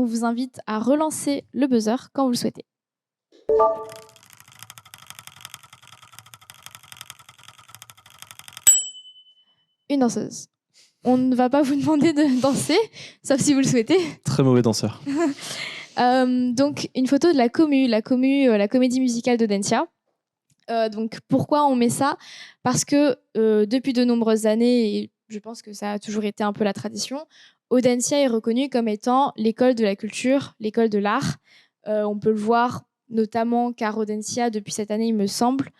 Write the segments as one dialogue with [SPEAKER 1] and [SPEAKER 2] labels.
[SPEAKER 1] on vous invite à relancer le buzzer quand vous le souhaitez. Une danseuse. On ne va pas vous demander de danser, sauf si vous le souhaitez.
[SPEAKER 2] Très mauvais danseur.
[SPEAKER 1] Donc, une photo de la comédie musicale d'Audencia. Donc, pourquoi on met ça? Parce que depuis de nombreuses années, et je pense que ça a toujours été un peu la tradition, Audencia est reconnue comme étant l'école de la culture, l'école de l'art. On peut le voir notamment car Audencia, depuis cette année, il me semble,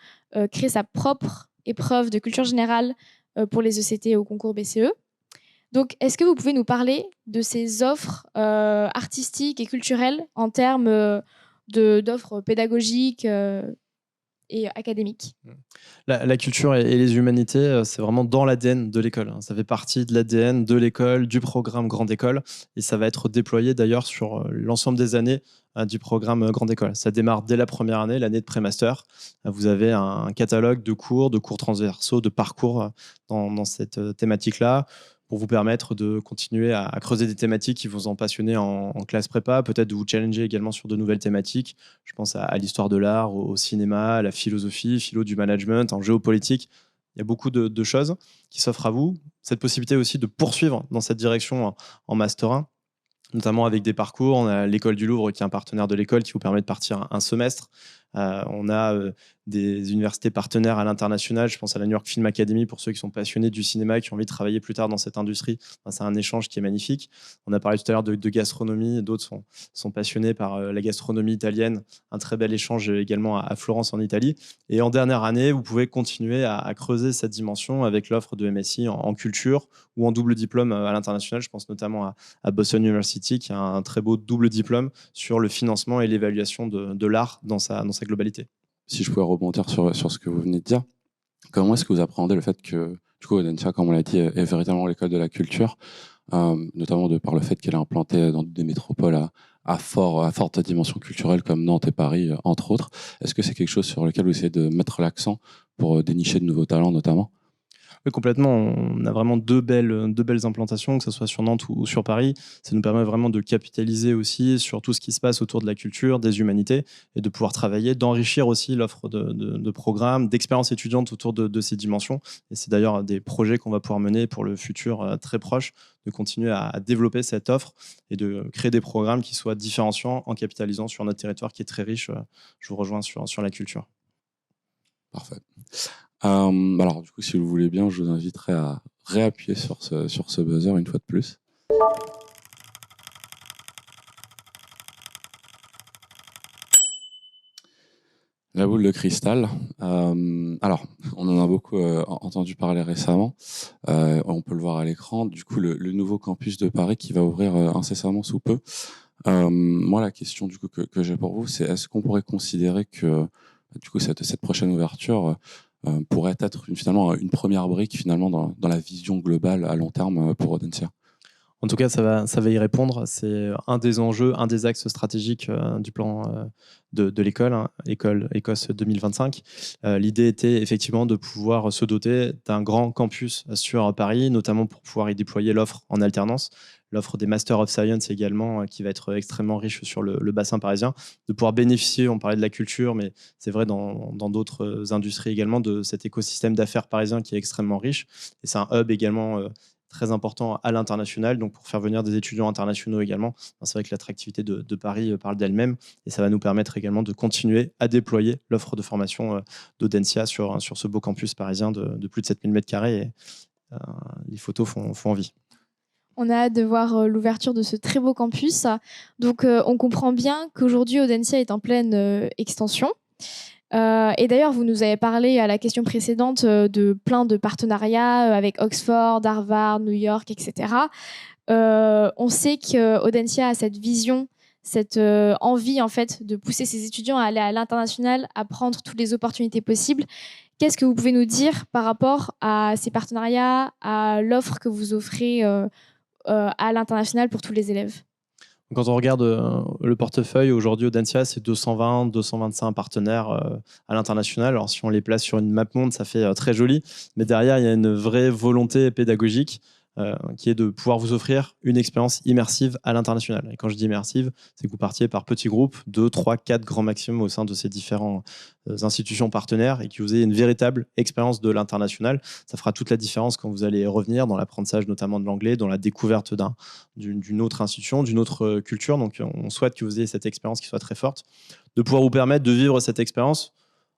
[SPEAKER 1] crée sa propre épreuve de culture générale pour les ECT au concours BCE. Donc, est-ce que vous pouvez nous parler de ces offres artistiques et culturelles en termes d'offres pédagogiques et académiques?
[SPEAKER 2] La culture et les humanités, c'est vraiment dans l'ADN de l'école. Ça fait partie de l'ADN de l'école, du programme Grande École, et ça va être déployé d'ailleurs sur l'ensemble des années du programme Grande École. Ça démarre dès la première année, l'année de pré-master. Vous avez un catalogue de cours transversaux, de parcours dans cette thématique-là, pour vous permettre de continuer à creuser des thématiques qui vous ont passionné en classe prépa, peut-être de vous challenger également sur de nouvelles thématiques. Je pense à l'histoire de l'art, au cinéma, à la philosophie, philo du management, en géopolitique. Il y a beaucoup de choses qui s'offrent à vous. Cette possibilité aussi de poursuivre dans cette direction en Master 1, notamment avec des parcours. On a l'École du Louvre qui est un partenaire de l'école qui vous permet de partir un semestre. On a des universités partenaires à l'international. Je pense à la New York Film Academy pour ceux qui sont passionnés du cinéma et qui ont envie de travailler plus tard dans cette industrie. C'est un échange qui est magnifique. On a parlé tout à l'heure de gastronomie. D'autres sont passionnés par la gastronomie italienne. Un très bel échange également à Florence en Italie. Et en dernière année, vous pouvez continuer à creuser cette dimension avec l'offre de MSI en culture ou en double diplôme à l'international. Je pense notamment à Boston University qui a un très beau double diplôme sur le financement et l'évaluation de l'art dans sa globalité.
[SPEAKER 3] Si je pouvais rebondir sur ce que vous venez de dire, comment est-ce que vous appréhendez le fait que, du coup, Audencia, comme on l'a dit, est véritablement l'école de la culture, notamment par le fait qu'elle est implantée dans des métropoles à forte dimension culturelle comme Nantes et Paris, entre autres. Est-ce que c'est quelque chose sur lequel vous essayez de mettre l'accent pour dénicher de nouveaux talents, notamment?
[SPEAKER 2] Oui, complètement. On a vraiment deux belles implantations, que ce soit sur Nantes ou sur Paris. Ça nous permet vraiment de capitaliser aussi sur tout ce qui se passe autour de la culture, des humanités, et de pouvoir travailler, d'enrichir aussi l'offre de programmes, d'expériences étudiantes autour de ces dimensions. Et c'est d'ailleurs des projets qu'on va pouvoir mener pour le futur très proche, de continuer à développer cette offre et de créer des programmes qui soient différenciants en capitalisant sur notre territoire qui est très riche. Je vous rejoins sur la culture.
[SPEAKER 3] Parfait. Alors, du coup, si vous voulez bien, je vous inviterai à réappuyer sur ce buzzer une fois de plus. La boule de cristal. Alors, on en a beaucoup entendu parler récemment. On peut le voir à l'écran. Du coup, le nouveau campus de Paris qui va ouvrir incessamment sous peu. Moi, la question du coup que j'ai pour vous, c'est est-ce qu'on pourrait considérer que du coup cette prochaine ouverture pourrait être finalement une première brique finalement dans la vision globale à long terme pour Audencia?
[SPEAKER 2] En tout cas, ça va y répondre. C'est un des enjeux, un des axes stratégiques du plan de l'école, École Écosse 2025. L'idée était effectivement de pouvoir se doter d'un grand campus sur Paris, notamment pour pouvoir y déployer l'offre en alternance, l'offre des Master of Science également, qui va être extrêmement riche sur le bassin parisien, de pouvoir bénéficier, on parlait de la culture, mais c'est vrai dans d'autres industries également, de cet écosystème d'affaires parisien qui est extrêmement riche. Et c'est un hub également très important à l'international, donc pour faire venir des étudiants internationaux également. C'est vrai que l'attractivité de Paris parle d'elle-même, et ça va nous permettre également de continuer à déployer l'offre de formation d'Audencia sur ce beau campus parisien de plus de 7000 m², et les photos font envie.
[SPEAKER 1] On a hâte de voir l'ouverture de ce très beau campus. Donc, on comprend bien qu'aujourd'hui, Audencia est en pleine extension. Et d'ailleurs, vous nous avez parlé à la question précédente de plein de partenariats avec Oxford, Harvard, New York, etc. On sait qu'Audencia a cette vision, cette envie en fait de pousser ses étudiants à aller à l'international, à prendre toutes les opportunités possibles. Qu'est-ce que vous pouvez nous dire par rapport à ces partenariats, à l'offre que vous offrez à l'international pour tous les élèves?
[SPEAKER 2] Quand on regarde le portefeuille, aujourd'hui, Audencia, c'est 220, 225 partenaires à l'international. Alors, si on les place sur une map monde, ça fait très joli. Mais derrière, il y a une vraie volonté pédagogique qui est de pouvoir vous offrir une expérience immersive à l'international. Et quand je dis immersive, c'est que vous partiez par petits groupes, 2, 3, 4 grands maximum au sein de ces différentes institutions partenaires et que vous ayez une véritable expérience de l'international. Ça fera toute la différence quand vous allez revenir dans l'apprentissage notamment de l'anglais, dans la découverte d'une autre institution, d'une autre culture. Donc on souhaite que vous ayez cette expérience qui soit très forte, de pouvoir vous permettre de vivre cette expérience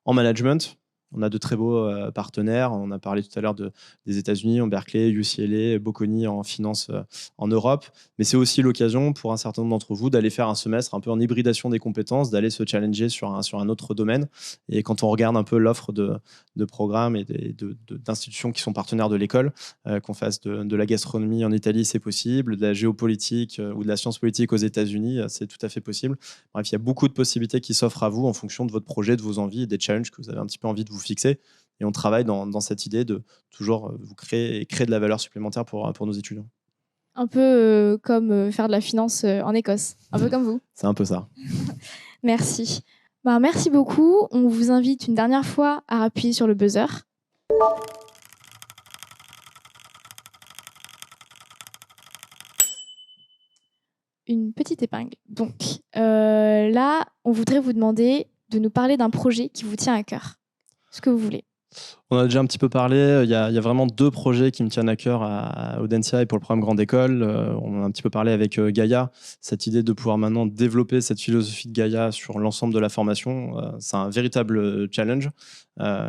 [SPEAKER 2] en management. On a de très beaux partenaires. On a parlé tout à l'heure des États-Unis, en Berkeley, UCLA, Bocconi en finance en Europe. Mais c'est aussi l'occasion pour un certain nombre d'entre vous d'aller faire un semestre un peu en hybridation des compétences, d'aller se challenger sur un autre domaine. Et quand on regarde un peu l'offre de programmes et d'institutions qui sont partenaires de l'école, qu'on fasse de la gastronomie en Italie, c'est possible, de la géopolitique ou de la science politique aux États-Unis, c'est tout à fait possible. Bref, il y a beaucoup de possibilités qui s'offrent à vous en fonction de votre projet, de vos envies et des challenges que vous avez un petit peu envie de vous fixer. Et on travaille dans cette idée de toujours vous créer de la valeur supplémentaire pour nos étudiants.
[SPEAKER 1] Un peu comme faire de la finance en Écosse, un peu comme vous.
[SPEAKER 2] C'est un peu ça.
[SPEAKER 1] Merci. Merci beaucoup. On vous invite une dernière fois à appuyer sur le buzzer. Une petite épingle. Donc là, on voudrait vous demander de nous parler d'un projet qui vous tient à cœur. Ce que vous voulez.
[SPEAKER 2] On a déjà un petit peu parlé. Il y a vraiment 2 projets qui me tiennent à cœur à Audencia et pour le programme Grande École. On en a un petit peu parlé avec Gaïa. Cette idée de pouvoir maintenant développer cette philosophie de Gaïa sur l'ensemble de la formation, c'est un véritable challenge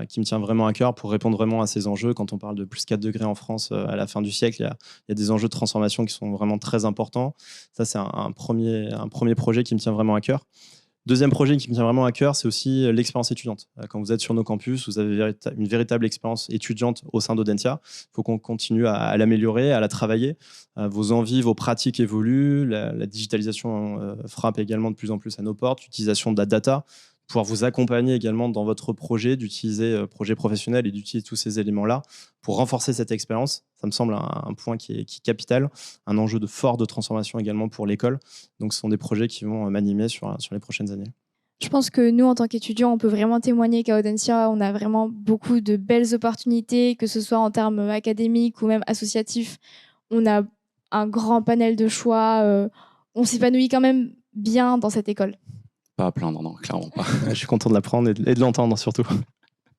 [SPEAKER 2] qui me tient vraiment à cœur pour répondre vraiment à ces enjeux. Quand on parle de plus 4 degrés en France à la fin du siècle, il y a des enjeux de transformation qui sont vraiment très importants. Ça, c'est un premier projet qui me tient vraiment à cœur. Deuxième projet qui me tient vraiment à cœur, c'est aussi l'expérience étudiante. Quand vous êtes sur nos campus, vous avez une véritable expérience étudiante au sein d'Audencia. Il faut qu'on continue à l'améliorer, à la travailler. Vos envies, vos pratiques évoluent. La digitalisation frappe également de plus en plus à nos portes. L'utilisation de la data, pouvoir vous accompagner également dans votre projet, d'utiliser projet professionnel et d'utiliser tous ces éléments-là pour renforcer cette expérience. Ça me semble un point qui est capital, un enjeu fort de transformation également pour l'école. Donc, ce sont des projets qui vont m'animer sur les prochaines années.
[SPEAKER 1] Je pense que nous, en tant qu'étudiants, on peut vraiment témoigner qu'à Audencia, on a vraiment beaucoup de belles opportunités, que ce soit en termes académiques ou même associatifs. On a un grand panel de choix. On s'épanouit quand même bien dans cette école.
[SPEAKER 3] Pas à plaindre, non, clairement pas.
[SPEAKER 2] Je suis content de l'apprendre et de l'entendre surtout.